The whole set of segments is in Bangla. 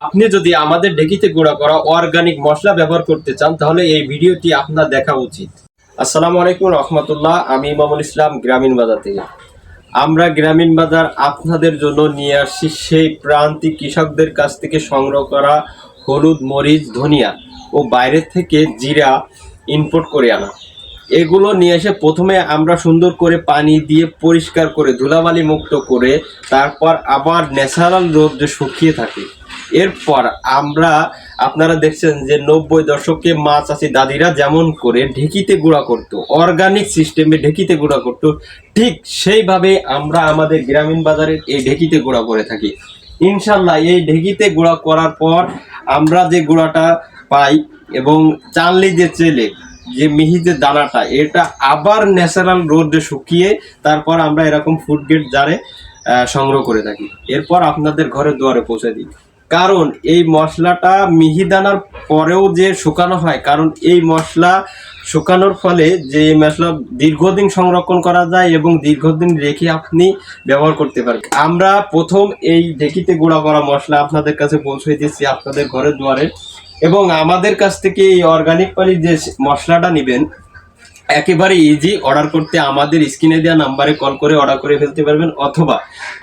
আপনি যদি আমাদের ঢেকিতে গুঁড়া করা অর্গানিক মশলা ব্যবহার করতে চান তাহলে এই ভিডিওটি আপনার দেখা উচিত। আসসালামু আলাইকুম রহমতুল্লাহ, আমি ইমামুল ইসলাম গ্রামীণ বাজার থেকে। আমরা গ্রামীণ বাজার আপনাদের জন্য নিয়ে আসছি সেই প্রান্তিক কৃষকদের কাছ থেকে সংগ্রহ করা হলুদ, মরিচ, ধনিয়া ও বাইরের থেকে জিরা ইম্পোর্ট করে আনা। এগুলো নিয়ে এসে প্রথমে আমরা সুন্দর করে পানি দিয়ে পরিষ্কার করে ধুলাবালি মুক্ত করে তারপর আবার ন্যাচারাল রোদে শুকিয়ে থাকি। এরপর আমরা আপনারা দেখছেন যে 90 দশকে মা চাচি দাদিরা যেমন করে ঢেকিতে গুঁড়া করতো, অর্গানিক সিস্টেমে ঢেকিতে গুঁড়া করতো, ঠিক সেইভাবে আমরা আমাদের গ্রামীণ বাজারের এই ঢেকিতে গুঁড়া করে থাকি। ইনশাল্লাহ এই ঢেকিতে গুঁড়া করার পর আমরা যে গুঁড়াটা পাই এবং চালনি যে চেলে যে মিহি যে দানাটা, এটা আবার ন্যাচারাল রোদে শুকিয়ে তারপর আমরা এরকম ফুড গ্রেড জারে সংগ্রহ করে থাকি। এরপর আপনাদের ঘরে দুয়ারে পৌঁছে দিই। কারণ এই মশলাটা মিহিদানার পরেও যে শুকানো হয়, কারণ এই মশলা শুকানোর ফলে যে মশলা দীর্ঘদিন সংরক্ষণ করা যায় এবং দীর্ঘদিন রেখে আপনি ব্যবহার করতে পারেন। আমরা প্রথম এই ঢেকিতে গুঁড়া করা মশলা আপনাদের কাছে পৌঁছে দিচ্ছি আপনাদের ঘরের দুয়ারে। এবং আমাদের কাছ থেকে এই অর্গানিক পালি যে মশলাটা নেবেন একেবারে ইজি। অর্ডার করতে আমাদের স্ক্রিনে দেওয়া নাম্বারে কল করে অর্ডার করে ফেলতে পারবেন, অথবা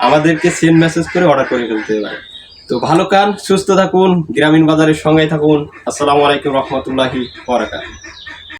আমাদেরকে সেন্ড মেসেজ করে অর্ডার করে ফেলতে পারেন। তো ভালো কান, সুস্থ থাকুন, গ্রামীণ বাজারের সঙ্গে থাকুন। আসসালামু আলাইকুম রহমতুল্লাহি ওয়া বারাকাতুহু।